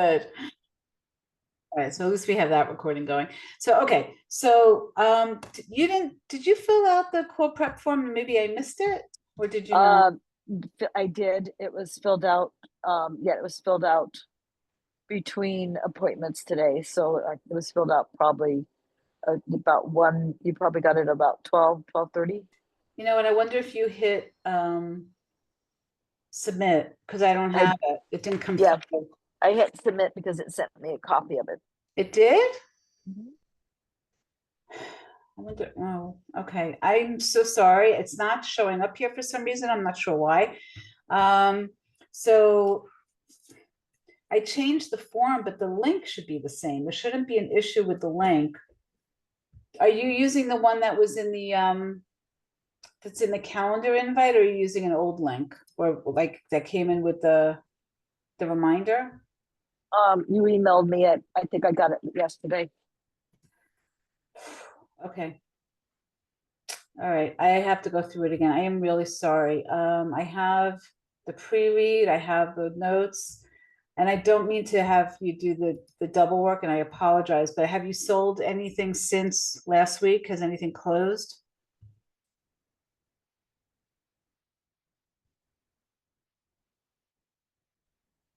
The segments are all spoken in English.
Good. All right, so at least we have that recording going. So, okay, so did you fill out the core prep form and maybe I missed it? Or did you not? I did. It was filled out. Yeah, it was filled out between appointments today. So it was filled out probably about one. You probably got it about 12:30. You know what? I wonder if you hit submit because I don't I have it. It didn't come Yeah, through. I hit submit because it sent me a copy of it. It did? Mhm. I wonder, oh, okay. I'm so sorry. It's not showing up here for some reason. I'm not sure why. So I changed the form, but the link should be the same. There shouldn't be an issue with the link. Are you using the one that was in the that's in the calendar invite, or are you using an old link or like that came in with the reminder? You emailed me it. I think I got it yesterday. Okay. All right. I have to go through it again. I am really sorry. I have the pre-read, I have the notes, and I don't mean to have you do the double work, and I apologize, but have you sold anything since last week? Has anything closed?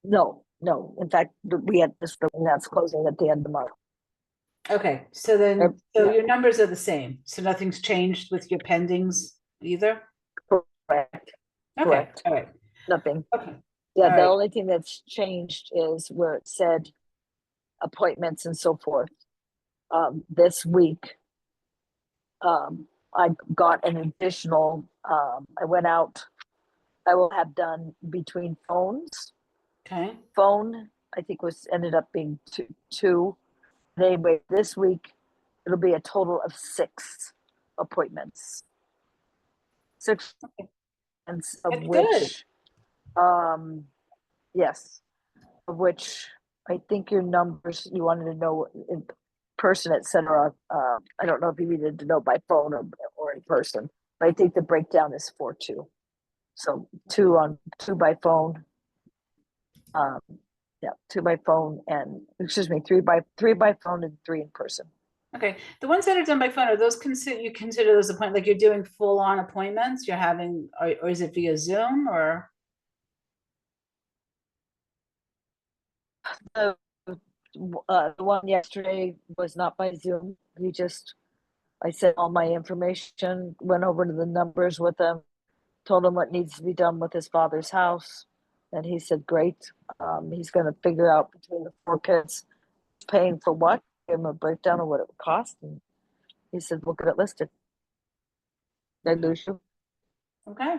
No, no. In fact, we had this building that's closing at the end of March. Okay, so then, so Yeah, your numbers are the same. So nothing's changed with your pendings either? correct, Okay, correct. all right. Nothing. Okay, Yeah, all the right. only thing that's changed is where it said appointments and so forth. This week, I got an additional, I went out, I will have done between phones. Okay, Phone, I think was ended up being two. Anyway, this week, it'll be a total of 6 appointments. 6 of that's good. which, yes, of which I think your numbers you wanted to know in person, etc. I don't know if you needed to know by phone or in person, but I think the breakdown is 4-2. So two by phone. Um, yeah, 2 by phone and excuse me, three by phone and 3 in person. Okay, the ones that are done by phone, are those you consider those appointments, like you're doing full-on appointments? You're having, or is it via Zoom or? The, the one yesterday was not by Zoom. I said all my information, went over to the numbers with him, told him what needs to be done with his father's house. And he said, great. He's going to figure out between the 4 kids paying for what, give him a breakdown of what it would cost. And he said, we'll get it listed. Did I lose you? Okay.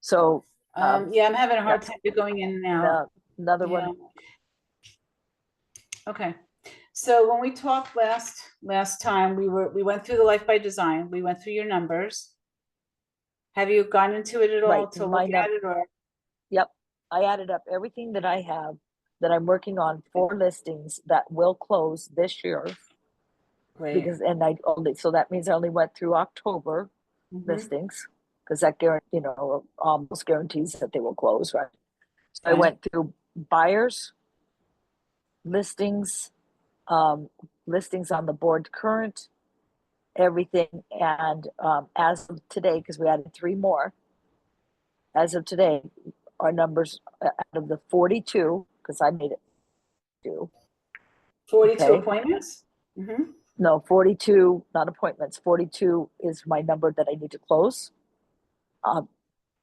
So, Yeah, I'm having a yeah. hard time going in and And, out. another Yeah. one. Okay. So when we talked last time, we went through the Life by Design. We went through your numbers. Have you gone into it at all Right. to look at it or? Yep. I added up everything that I have that I'm working on for listings that will close this year Great. because, and I only, so that means I only went through October Mhm. listings because that almost guarantees that they will close, right? So I Okay. went through buyers, listings, um, listings on the board current, everything. And as of today, because we added 3 more, as of today, our numbers out of the 42, because I made it do, 42 okay? appointments? Mm-hmm. No, 42, not appointments. 42 is my number that I need to close. Um,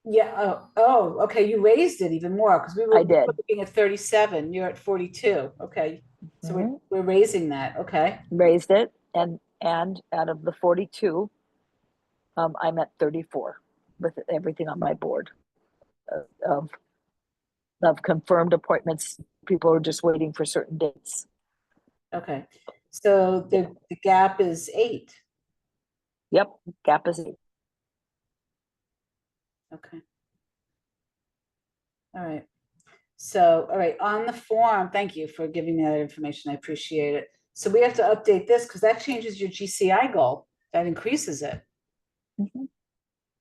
Yeah. Okay. You raised it even more because I we were did. looking at 37. You're at 42. Okay. So Mhm. we're raising that. Okay. Raised it, and out of the 42, I'm at 34 with everything on my board of confirmed appointments. People are just waiting for certain dates. Okay. So the gap is 8. Yep, gap is 8. Okay. All right. So, all right, on the form, thank you for giving me that information. I appreciate it. So we have to update this because that changes your GCI goal. That increases it. Mhm.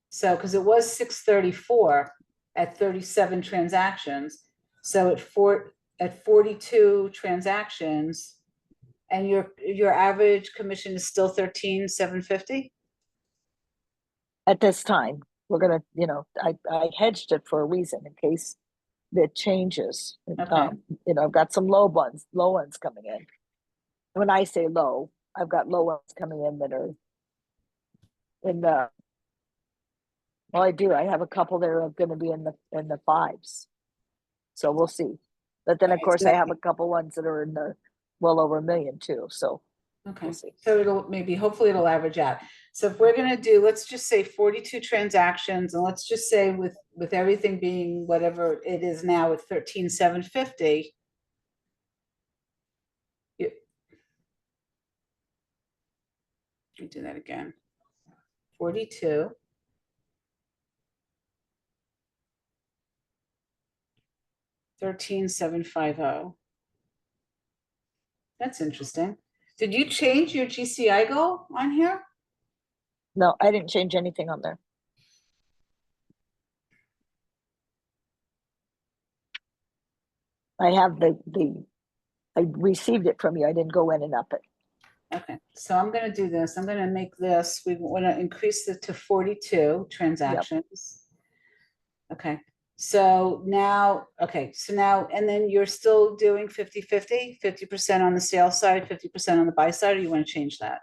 So, because it was 634 at 37 transactions. So at 42 transactions, and your average commission is still 13,750? At this time, we're gonna, I hedged it for a reason in case it changes. Okay. I've got some low ones coming in. When I say low, I've got low ones coming in that are in the, well, I do. I have a couple that are going to be in the fives. So we'll see. But then All of right, course so I have a couple ones that are in the well over a million too. So okay, we'll see. so hopefully it'll average out. So if we're gonna do, let's just say 42 transactions, and let's just say with everything being whatever it is now at 13,750. Let me do that again. 42. 13,750. That's interesting. Did you change your GCI goal on here? No, I didn't change anything on there. I have I received it from you. I didn't go in and up it. Okay, so I'm gonna do this. I'm gonna make this, we wanna increase it to 42 Yep. transactions. Okay, so now, and then you're still doing 50% on the sales side, 50% on the buy side, or you wanna change that?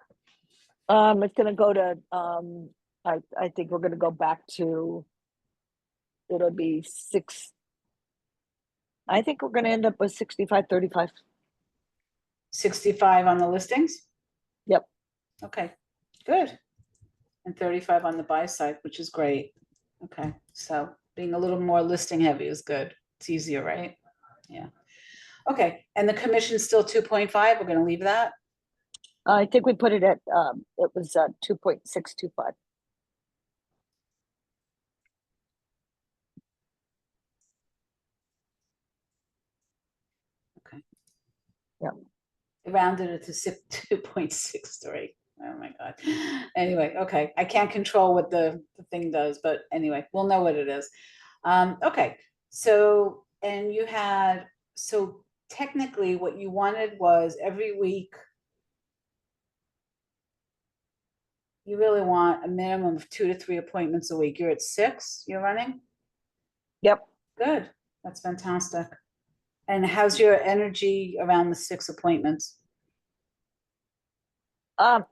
It's gonna go to I think we're gonna go back to, it'll be six. I think we're gonna end up with 65-35. 65 on the listings? Yep. Okay, good. And 35 on the buy side, which is great. Okay, so being a little more listing heavy is good. It's easier, right? Yeah. Okay, and the commission's still 2.5. We're gonna leave that. I think we put it at it was 2.625. Okay. Yeah. Rounded it to 2.63. Oh my God. Anyway, okay. I can't control what the thing does, but anyway, we'll know what it is. Okay. So, and you had, so technically what you wanted was every week, you really want a minimum of 2 to 3 appointments a week. You're at 6, you're running? Yep. Good. That's fantastic. And how's your energy around the 6 appointments?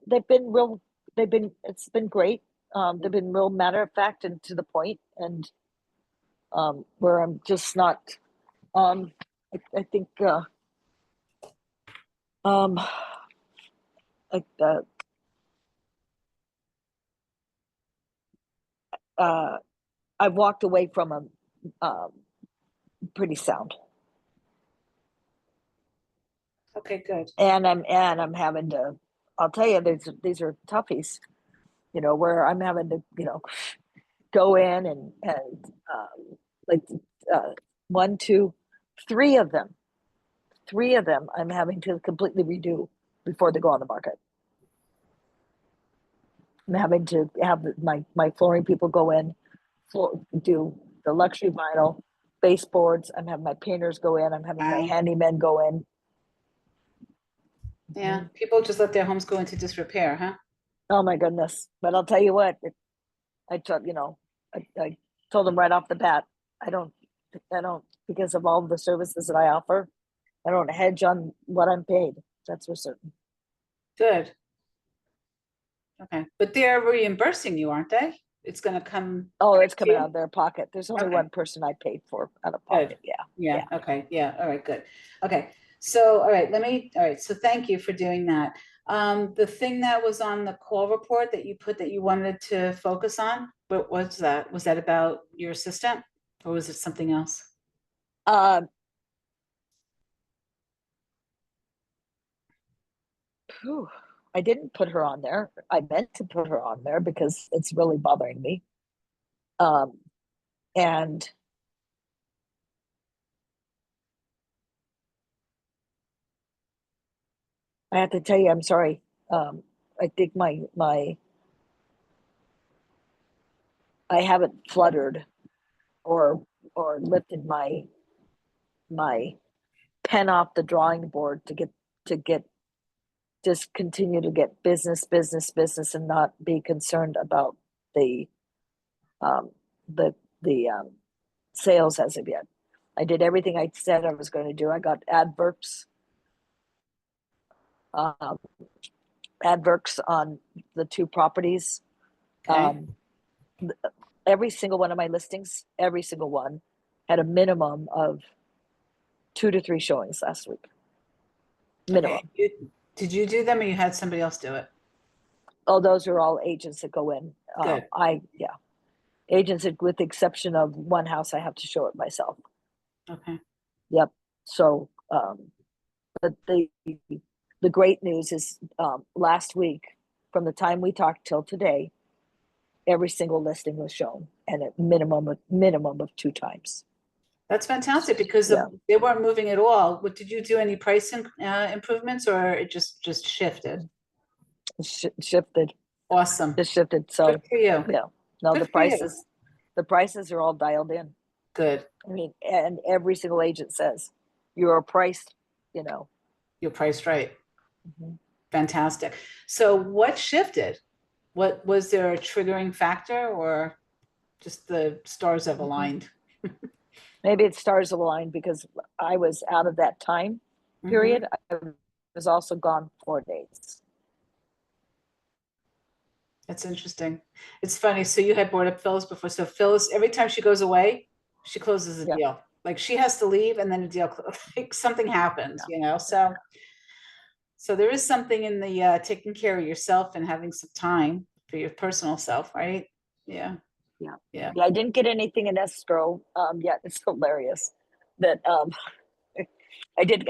They've been real. It's been great. They've been real matter of fact and to the point, and where I'm just not. I think. Um, like uh, I walked away from them pretty sound, Okay, good. and I'm having to. I'll tell you, these are toughies. Where I'm having to, go in and like uh, one, two, three of them. Three of them I'm having to completely redo before they go on the market. I'm having to have my flooring people go in, do the luxury vinyl baseboards. I'm having my painters go in. I'm having my Wow. handymen go in. Yeah, people just let their homes go into disrepair, huh? Oh my goodness! But I'll tell you what, I told I told them right off the bat. I don't, I don't, because of all the services that I offer. I don't hedge on what I'm paid. That's for certain. Good. Okay, but they're reimbursing you, aren't they? It's gonna come Oh, back it's to coming out you? of their pocket. There's only Okay, one person I paid for out of good. pocket. Yeah, Yeah, yeah. okay, yeah, all right, good. Okay, so, all right, all right, so thank you for doing that. The thing that was on the call report that you put that you wanted to focus on, what was that? Was that about your assistant? Or was it something else? Um, Whew, I didn't put her on there. I meant to put her on there because it's really bothering me. Um, and I have to tell you, I'm sorry. I think I haven't fluttered or lifted my pen off the drawing board to get just continue to get business, and not be concerned about the um, the sales as of yet. I did everything I said I was going to do. I got um, adverts on the 2 properties. Okay. Every single one of my listings, every single one, had a minimum of 2 to 3 showings last week. Okay. Minimum. Did you do them or you had somebody else do it? Oh, those are all agents that go in. Good. Yeah, agents with the exception of one house, I have to show it myself. Okay. Yep. So, but the great news is last week, from the time we talked till today, every single listing was shown, and a minimum of 2 times. That's fantastic because Yeah. they weren't moving at all. What did you do? Any price improvements or it just shifted? Shifted, Awesome. just shifted. Good So for you. yeah, no, Good for you. the prices are all dialed in. Good. I mean, and every single agent says you are priced, you know. You're priced right. Mhm. Fantastic. So what shifted? What was there a triggering factor or just the stars have aligned? Maybe it stars aligned because I was out of that time Mhm. period. I was also gone 4 days. That's interesting. It's funny. So you had brought up Phyllis before. So Phyllis, every time she goes away, she closes a Yeah, deal. Like she has to leave and then a deal, like something happens, yeah, you know? So there is something in the taking care of yourself and having some time for your personal self, right? Yeah. yeah, Yeah. yeah. I didn't get anything in escrow yet. It's hilarious that I did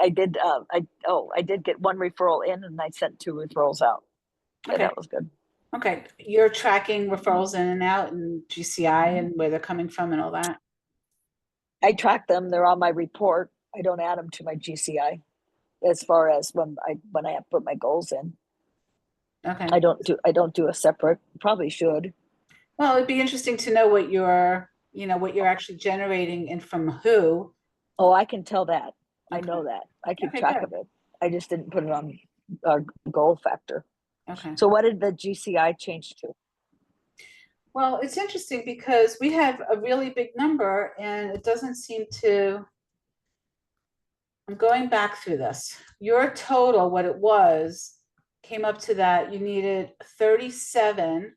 get 1 referral in, and I sent 2 referrals out. Yeah, Okay. that was good. Okay. You're tracking referrals in and out and GCI Mhm. and where they're coming from and all that. I track them. They're on my report. I don't add them to my GCI as far as when I have put my goals in. Okay. I don't do a separate. Probably should. Well, it'd be interesting to know what what you're actually generating and from who. Oh, I can tell that. I Okay. know that. I keep Okay, track good. of it. I just didn't put it on our goal factor. Okay. So what did the GCI change to? Well, it's interesting because we have a really big number and it doesn't seem to, I'm going back through this. Your total, what it was, came up to that you needed 37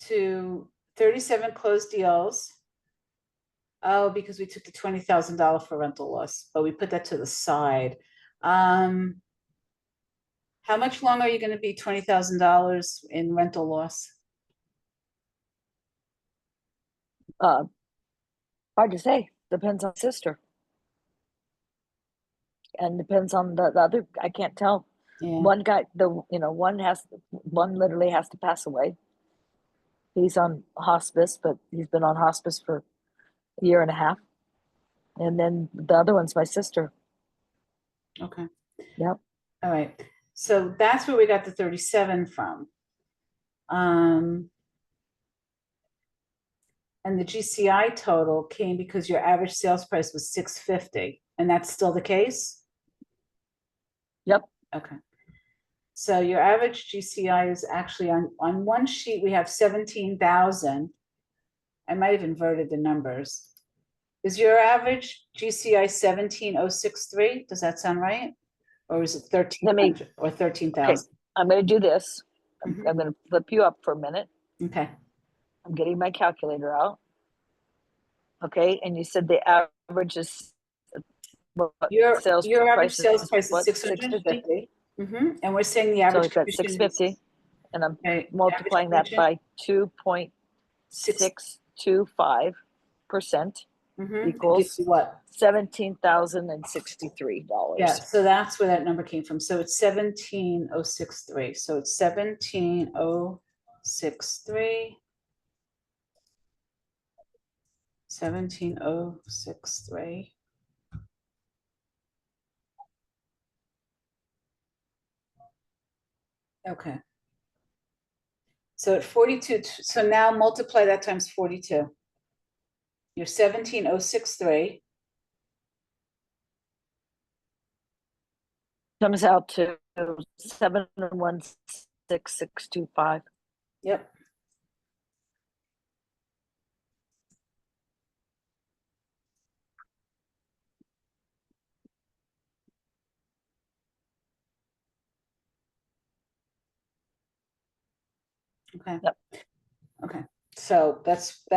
to 37 closed deals. Oh, because we took the $20,000 for rental loss, but we put that to the side. Um, how much longer are you going to be $20,000 in rental loss? Uh, Hard to say. Depends on sister, and depends on the other. I can't tell. Yeah. One guy, one literally has to pass away. He's on hospice, but he's been on hospice for a year and a half. And then the other one's my sister. Okay. Yep. All right. So that's where we got the 37 from. Um, and the GCI total came because your average sales price was 650, and that's still the case? Yep. Okay. So your average GCI is actually on one sheet, we have 17,000. I might have inverted the numbers. Is your average GCI 17,063? Does that sound right? Or is it Let me. 1,300 or Okay. 13,000? I'm going to do this. Mhm. I'm going to flip you up for a minute. Okay. I'm getting my calculator out. Okay. And you said the average is what sales Your average price sales is price is what? 650. 650. And we're saying the So average we've got commission is 650, and I'm okay, average multiplying that commission by six. 2.625% It gives equals you what? Yeah, $17,063. so that's where that number came from. So it's 17,063. So it's 17,063. 17,063. Okay. So at 42, so now multiply that times 42. You're 17,063. Comes out to 716,625. Yep. Okay. Yep. Okay. So that's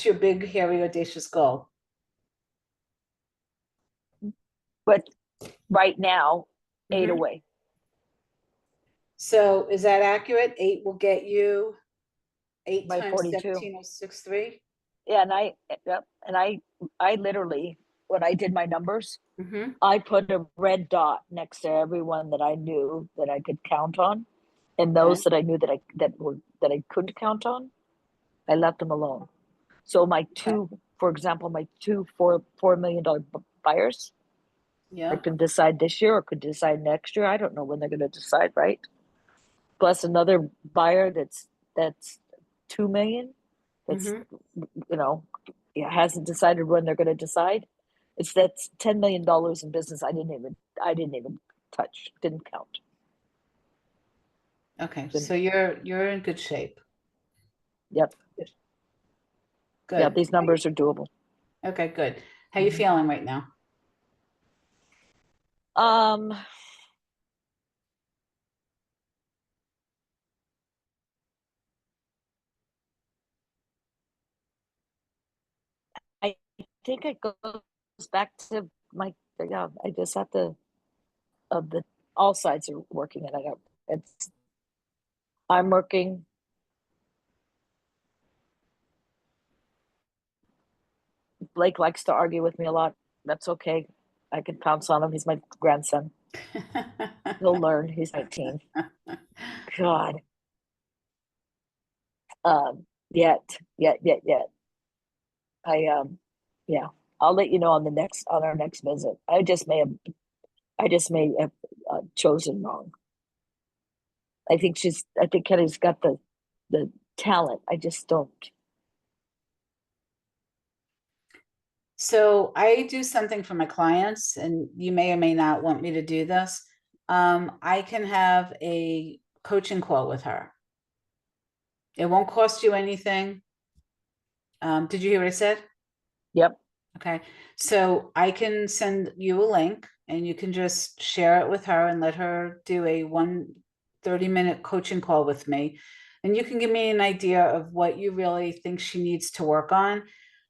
your big, hairy, audacious goal. But right now, 8 Mhm. away. So is that accurate? 8 will get you 8 By times 42. 17,063. Yeah, and yep, and I literally, when I did my numbers, Mm-hmm. I put a red dot next to everyone that I knew that I could count on, and Okay. those that I knew that I couldn't count on, I left them alone. So my Okay. two, for example, my two $4 million buyers, I Yeah. can decide this year or could decide next year. I don't know when they're going to decide, right? Plus another buyer that's 2 million. That's, Mm-hmm. you know, hasn't decided when they're going to decide. That's $10 million in business. I didn't even touch. Didn't count. Okay. So Didn't. you're in good shape. Yep. Good. Yeah. Good. These numbers are doable. Okay, good. How you Mhm. feeling right now? Um, I think it goes back to my, yeah, I just have to, of the, all sides are working and I don't, I'm working. Blake likes to argue with me a lot. That's okay. I can pounce on him. He's my grandson. He'll learn. He's 19. God. Yet. Yeah. I'll let you know on our next visit. I just may have chosen wrong. I think Kelly's got the talent. I just don't. So I do something for my clients, and you may or may not want me to do this. I can have a coaching call with her. It won't cost you anything. Did you hear what I said? Yep. Okay. So I can send you a link and you can just share it with her and let her do a 1 30-minute coaching call with me. And you can give me an idea of what you really think she needs to work on.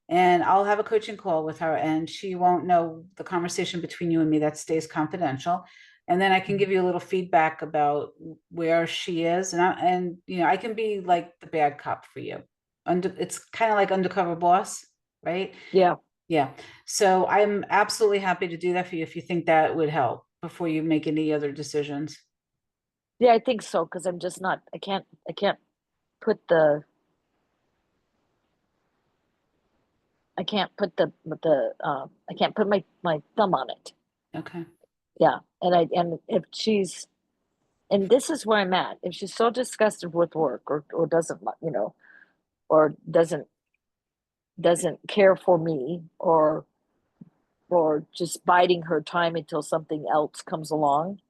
And I'll have a coaching call with her and she won't know the conversation between you and me that stays confidential. And then I can give you a little feedback about where she is. And I can be like the bad cop for you. It's kind of like undercover boss, right? Yeah. Yeah. So I'm absolutely happy to do that for you if you think that would help before you make any other decisions. Yeah, I think so because I'm just not. I can't put the. I can't put the. I can't put my thumb on it. Okay. Yeah, and if she's, and this is where I'm at. If she's so disgusted with work or doesn't or doesn't care for me or just biding her time until something else comes along,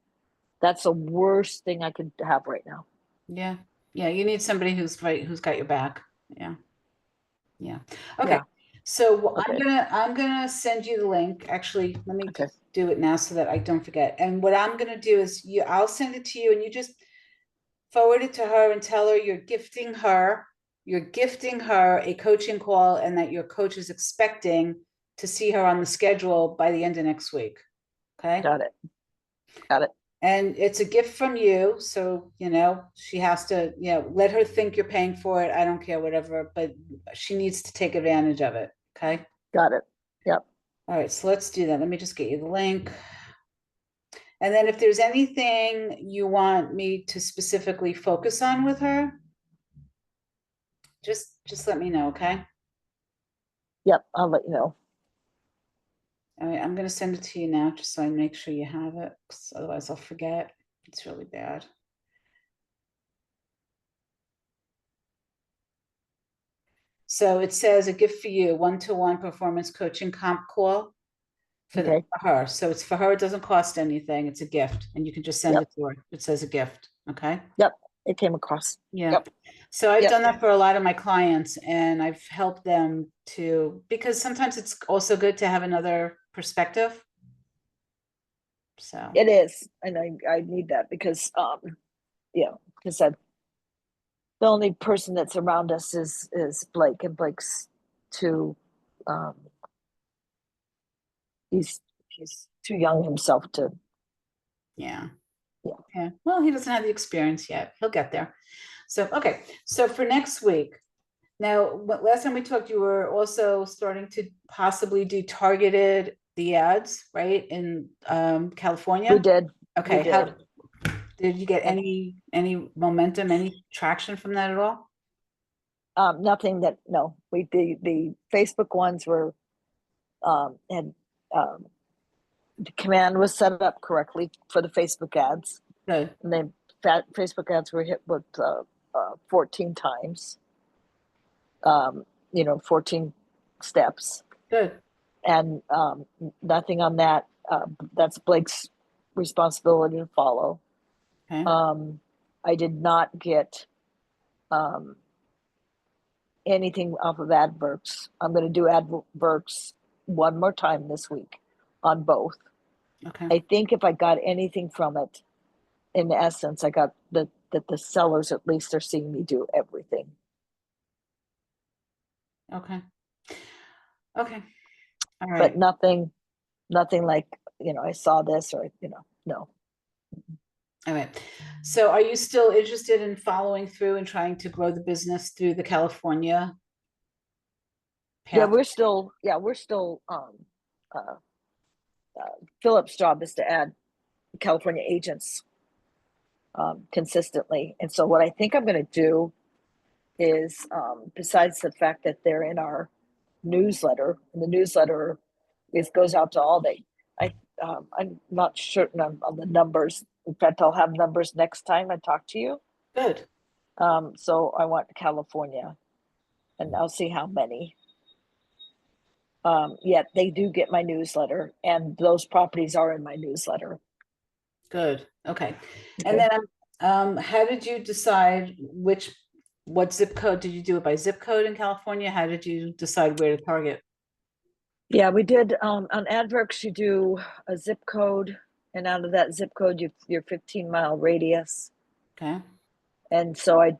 that's the worst thing I could have right now. Yeah. Yeah. You need somebody who's right, who's got your back. Yeah. Yeah. Okay. Yeah. So I'm Okay. gonna I'm gonna send you the link. Actually, let me Okay. do it now so that I don't forget. And what I'm gonna do is I'll send it to you and you just forward it to her and tell her you're gifting her a coaching call and that your coach is expecting to see her on the schedule by the end of next week. Okay. Got it. Got it. And it's a gift from you. So, she has to, let her think you're paying for it. I don't care, whatever, but she needs to take advantage of it. Okay. Got it. Yep. All right. So let's do that. Let me just get you the link. And then if there's anything you want me to specifically focus on with her, just let me know. Okay. Yep. I'll let you know. All right. I'm going to send it to you now just so I make sure you have it. 'Cause otherwise I'll forget. It's really bad. So it says a gift for you, 1-to-1 performance coaching comp call. Okay. for her. So it's for her. It doesn't cost anything. It's a gift, and you can just send Yep. it to her. It says a gift. Okay. Yep. It came across. Yeah. Yep. So I've Yep. done that for a lot of my clients, and I've helped them to, because sometimes it's also good to have another perspective. So, It is, and I need that because because the only person that's around us is Blake, and Blake's too um he's too young himself to. yeah. Yeah. Yeah. Well, he doesn't have the experience yet. He'll get there. So, okay. So for next week, now, last time we talked, you were also starting to possibly do targeted the ads, right? In We California. did. We Okay. did. How did you get And any momentum, any traction from that at all? nothing that no. We the Facebook ones were had um the command was set up correctly for the Facebook ads. Good. And the Facebook ads were hit with 14 times, 14 steps, Good. and nothing on that. That's Blake's responsibility to follow. Okay. I did not get um, anything off of adverts. I'm going to do adverts one more time this week on both. Okay. I think if I got anything from it, in essence, I got that the sellers at least are seeing me do everything. Okay. Okay. All But right. nothing like, I saw this or, no. All right. So are you still interested in following through and trying to grow the business through the California Yeah, path? we're still, uh, Philip's job is to add California agents consistently. And so what I think I'm going to do is, besides the fact that they're in our newsletter, and the newsletter goes out to all I'm not certain on the numbers. In fact, I'll have numbers next time I talk to you. Good. So I want California, and I'll see how many. Yet they do get my newsletter, and those properties are in my newsletter. Good. Okay. And Okay. then how did you decide what zip code did you do it by zip code in California? How did you decide where to target? Yeah, we did on adverts. You do a zip code, and out of that zip code, your 15-mile radius. Okay. And so I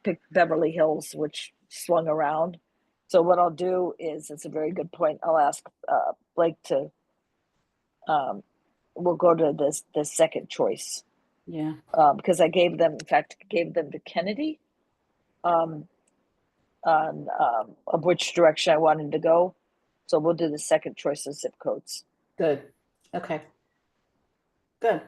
picked Beverly Hills, which swung around. So what I'll do is, it's a very good point. I'll ask Blake to. We'll go to the second choice Yeah. because I gave them, in fact, gave them to Kennedy on of which direction I wanted to go. So we'll do the second choice of zip codes. Good. Okay. Good.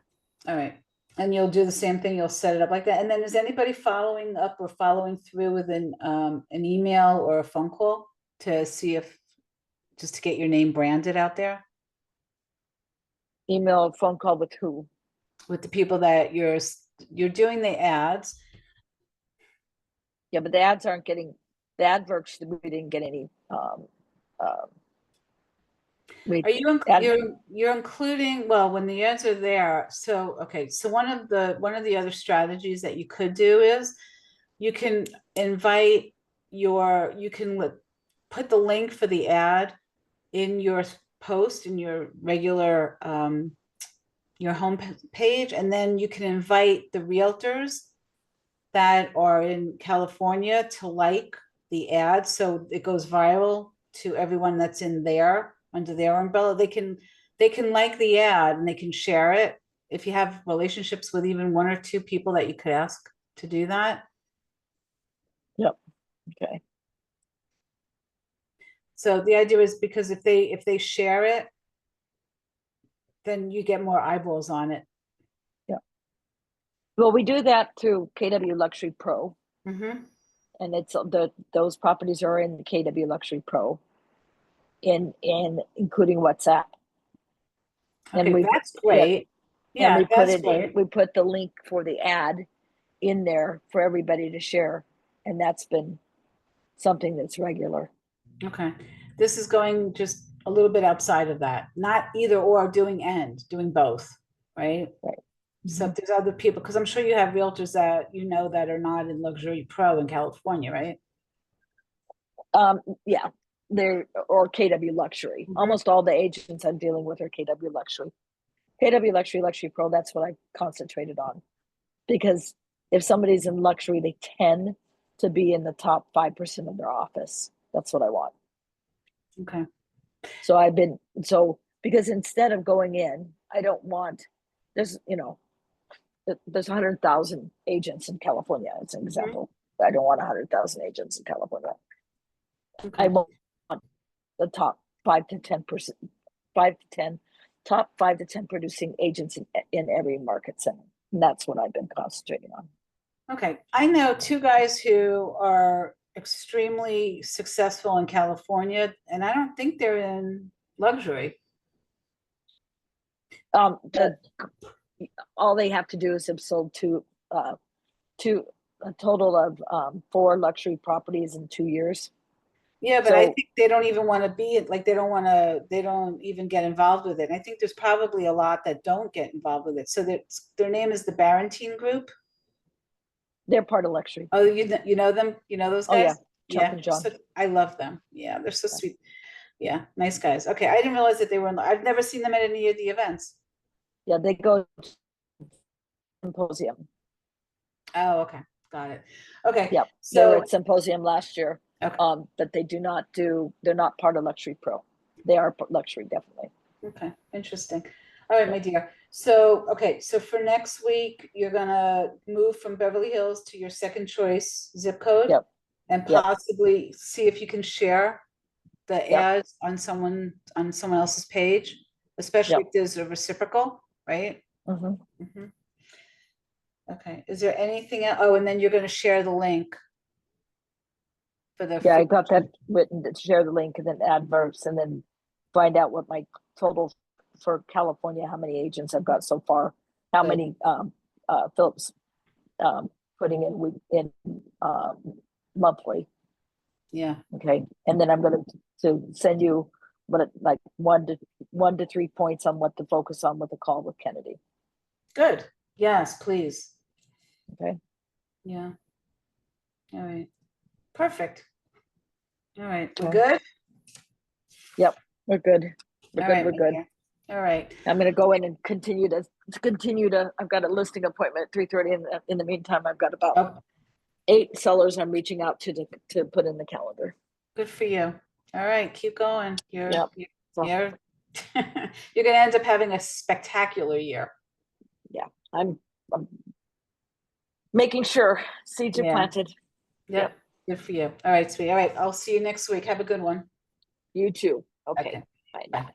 All right. And you'll do the same thing. You'll set it up like that. And then is anybody following up or following through with an email or a phone call to see if just to get your name branded out there Email, phone call with who? with the people that you're doing the ads? Yeah, but the ads aren't getting the adverts. We didn't get any. Uh, we Are you ad, you're including, well, when the ads are there, so okay, so one of the other strategies that you could do is you can invite you can put the link for the ad in your post in your regular your home page, and then you can invite the realtors that are in California to like the ad so it goes viral to everyone that's in there under their umbrella. They can like the ad and they can share it. If you have relationships with even one or two people that you could ask to do that. yep. Okay. So the idea is because if they share it, then you get more eyeballs on it. Yeah. Well, we do that through KW Luxury Pro, Mm-hmm. and it's those properties are in the KW Luxury Pro, in including WhatsApp, and Okay, we that's yeah, great. and Yeah, that's great. we put the link for the ad in there for everybody to share, and that's been something that's regular. Okay. This is going just a little bit outside of that, not either or, doing both, right? Right. So if there's other people, because I'm sure you have realtors that you know that are not in luxury pro in California, right? Yeah, they're or KW Luxury. Mhm. Almost all the agents I'm dealing with are KW Luxury. KW Luxury, Luxury Pro, that's what I concentrated on. Because if somebody's in luxury, they tend to be in the top 5% of their office. That's what I want. Okay. So I've been, so because instead of going in, I don't want, there's, there's 100,000 agents in California, as an Mhm. example. I don't want 100,000 agents in California. I Okay. want the top 5 to 10%, 5 to 10, top 5 to 10 producing agents in every market center. And that's what I've been concentrating on. Okay. I know two guys who are extremely successful in California, and I don't think they're in luxury. The all they have to do is have sold two a total of 4 luxury properties in 2 years. Yeah, but I So think they don't even want to be like they don't even get involved with it. And I think there's probably a lot that don't get involved with it. So their name is the Barentine Group. they're part of luxury. Oh, you know them? You know those Oh guys? yeah, Chuck Yeah. and John. I love them. Yeah, they're so sweet. Yeah, nice guys. Okay, I didn't realize that they were I've never seen them at any of the events. Yeah, they go to symposium. Oh, okay. Got it. Okay. Yep, they were So, at symposium last year. okay. But they do not do. They're not part of luxury pro. They are luxury definitely. Okay, interesting. All right, Yep, my dear. So, okay, so for next week, you're gonna move from Beverly Hills to your second choice zip code yep, and yep, possibly see if you can share the yep, ads on someone else's page, especially yep. if there's a reciprocal, right? Hmm. Mhm. Okay. Is there anything else? Oh, and then you're gonna share the link for the Yeah, I free. got that written to share the link and then adverbs and then find out what my total for California, how many agents I've got so far, how Good. many Phillips putting in monthly. Yeah. Okay, and then I'm going to send you what like 1 to 3 points on what to focus on with the call with Kennedy. Good. Yes, please. Okay. Yeah. All right. Perfect. All right. We're Okay. good? Yep, we're good. We're All good. right, We're my good. dear. All right. I'm going to go in and continue to. I've got a listing appointment at 3:30. In the meantime, I've got about Oh, 8 sellers I'm reaching out to put in the calendar. good for you. All right, keep going. Yep. So You're you're gonna end up having a spectacular year. yeah, I'm making sure seeds are Yeah. planted. Yep. Yep. Good for you. All right, sweetie. All right. I'll see you next week. Have a good one. You too. Okay. Okay. Bye now. Bye.